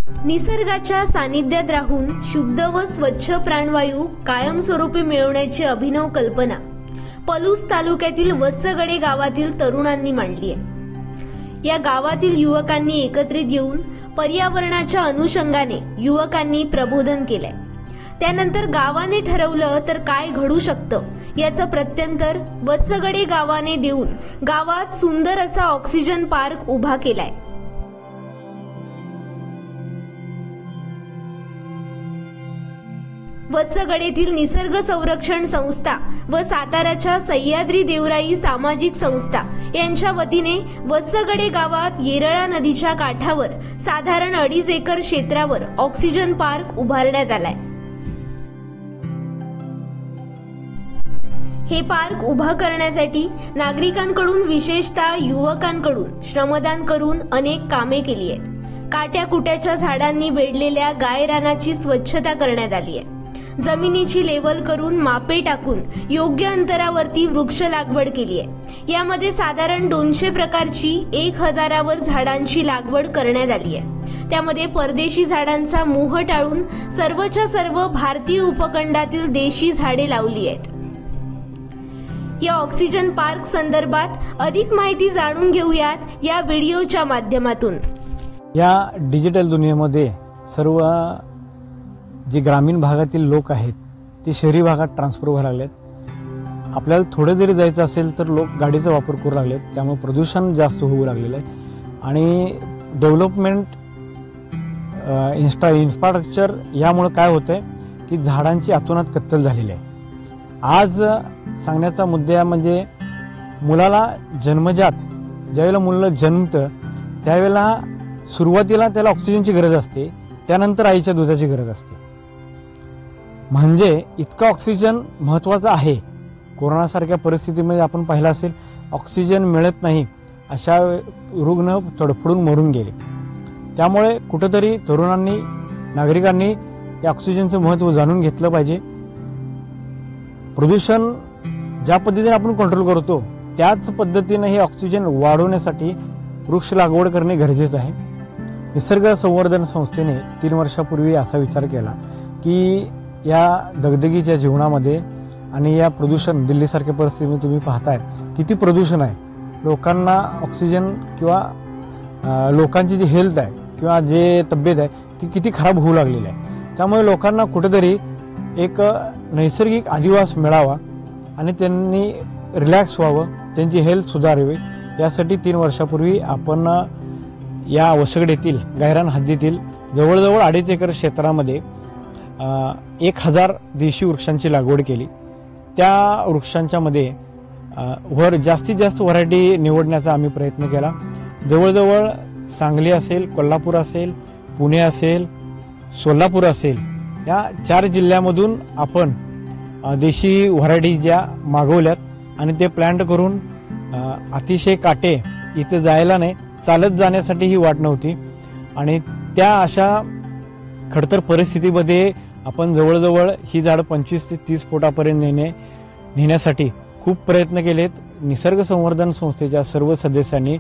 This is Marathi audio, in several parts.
निसर्गाच्या सानिध्यात राहून शुद्ध व स्वच्छ प्राणवायू कायमस्वरूपी मिळवण्याची अभिनव कल्पना पलूस तालुक्यातील वस्सगडे गावातील तरुणांनी मांडली आहे। या गावातील युवकांनी एकत्रित येऊन पर्यावरणाच्या अनुषंगाने युवकांनी प्रबोधन केलंय। त्यानंतर गावाने ठरवलं तर काय घडू शकतं याचं प्रत्यंतर वस्सगडे गावाने देऊन गावात सुंदर असा ऑक्सिजन पार्क उभा केलाय। वस्सगडेतील निसर्ग संरक्षण संस्था व साताऱ्याच्या सह्याद्री देवराई सामाजिक संस्था यांच्या वतीने वस्सगडे गावात येरळा नदीच्या काठावर साधारण 2.5 एकर क्षेत्रावर ऑक्सिजन पार्क उभारण्यात आलाय। हे पार्क उभा करण्यासाठी नागरिकांकडून विशेषतः युवकांकडून श्रमदान करून अनेक कामे केली आहेत। काट्याकुट्याच्या झाडांनी वेढलेल्या गायरानाची स्वच्छता करण्यात आली आहे। जमिनीची लेवल करून मापे टाकून योग्य अंतरावरती वृक्ष लागवड केली आहे। यामध्ये साधारण 200 प्रकारची 1000वर झाडांची लागवड करण्यात आली आहे। त्यामध्ये परदेशी झाडांचा मोह टाळून सर्वच्या सर्व भारतीय उपखंडातील देशी झाडे लावली आहेत। या ऑक्सिजन पार्क संदर्भात अधिक माहिती जाणून घेऊयात या व्हिडिओच्या माध्यमातून। या डिजिटल दुनियेमध्ये सर्व जे ग्रामीण भागातील लोक आहेत ते शहरी भागात ट्रान्सफर व्हायला लागलेत। आपल्याला थोडे जरी जायचं असेल तर लोक गाडीचा वापर करू लागलेत, त्यामुळे प्रदूषण जास्त होऊ लागलेलं आहे आणि डेव्हलपमेंट इन्फ्रास्ट्रक्चर यामुळे काय होतंय की झाडांची अतोनात कत्तल झालेली आहे। आज सांगण्याचा मुद्दा म्हणजे मुलाला जन्मजात ज्यावेळेला मुलं जन्मतं त्यावेळेला सुरुवातीला त्याला ऑक्सिजनची गरज असते, त्यानंतर आईच्या दुधाची गरज असते। म्हणजे इतका ऑक्सिजन महत्त्वाचा आहे। कोरोनासारख्या परिस्थितीमध्ये आपण पाहिलं असेल ऑक्सिजन मिळत नाही, अशा रुग्ण तडफडून मरून गेले। त्यामुळे कुठेतरी तरुणांनी नागरिकांनी या ऑक्सिजनचं महत्त्व जाणून घेतलं पाहिजे। प्रदूषण ज्या पद्धतीने आपण कंट्रोल करतो त्याच पद्धतीने हे ऑक्सिजन वाढवण्यासाठी वृक्ष लागवड करणे गरजेचं आहे। निसर्ग संवर्धन संस्थेने 3 वर्षापूर्वी असा विचार केला की या दगदगीच्या जीवनामध्ये आणि या प्रदूषण दिल्लीसारख्या परिस्थितीमध्ये तुम्ही पाहताय किती प्रदूषण आहे, लोकांना ऑक्सिजन किंवा लोकांची जी हेल्थ आहे किंवा जे तब्येत आहे ती किती खराब होऊ लागलेली आहे। त्यामुळे लोकांना कुठेतरी एक नैसर्गिक अधिवास मिळावा आणि त्यांनी रिलॅक्स व्हावं, त्यांची हेल्थ सुधारावी, यासाठी 3 वर्षापूर्वी आपण या वस्सगडेतील गायरान हद्दीतील जवळजवळ 2.5 एकर क्षेत्रामध्ये 1000 देशी वृक्षांची लागवड केली। त्या वृक्षांच्या मध्ये जास्तीत जास्त व्हरायटी निवडण्याचा आम्ही प्रयत्न केला। जवळजवळ सांगली असेल, कोल्हापूर असेल, पुणे असेल, सोलापूर असेल, या 4 जिल्ह्यामधून आपण देशी व्हरायटी ज्या मागवल्यात आणि ते प्लांट करून अतिशय काटे इथे जायला नाही, चालत जाण्यासाठी ही वाट नव्हती आणि त्या अशा खडतर परिस्थितीमध्ये आपण जवळजवळ ही झाडं 25 ते 30 फुटापर्यंत नेण्यासाठी खूप प्रयत्न केलेत। निसर्ग संवर्धन संस्थेच्या सर्व सदस्यांनी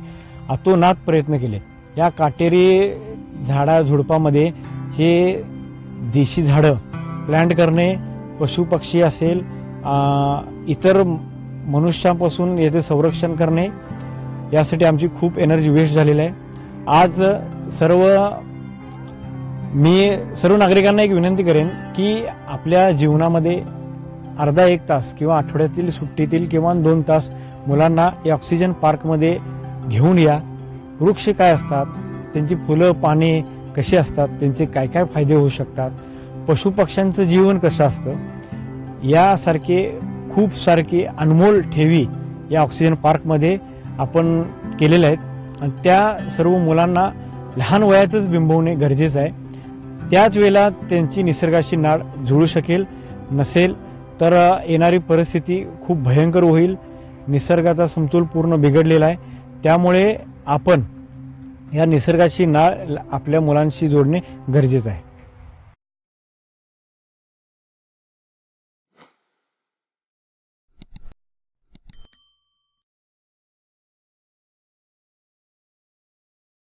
अतोनात प्रयत्न केले। या काटेरी झाडाझुडपामध्ये हे देशी झाडं प्लांट करणे, पशुपक्षी असेल, इतर मनुष्यापासून याचे संरक्षण करणे, यासाठी आमची खूप एनर्जी वेस्ट झालेली आहे। आज मी सर्व नागरिकांना एक विनंती करेन की आपल्या जीवनामध्ये अर्धा 1 तास किंवा आठवड्यातील सुट्टीतील किंवा 2 तास मुलांना या ऑक्सिजन पार्कमध्ये घेऊन या। वृक्ष काय असतात, त्यांची फुलं पाने कशी असतात, त्यांचे काय काय फायदे होऊ शकतात, पशुपक्ष्यांचं जीवन कसं असतं, यासारखे खूप सारखे अनमोल ठेवी या ऑक्सिजन पार्कमध्ये आपण केलेल्या आहेत आणि त्या सर्व मुलांना लहान वयातच बिंबवणे गरजेचं आहे। त्याच वेळेला त्यांची निसर्गाशी नाळ जुळू शकेल, नसेल तर येणारी परिस्थिती खूप भयंकर होईल। निसर्गाचा समतोल पूर्ण बिघडलेला आहे, त्यामुळे आपण या निसर्गाची नाळ आपल्या मुलांशी जोडणे गरजेचं आहे।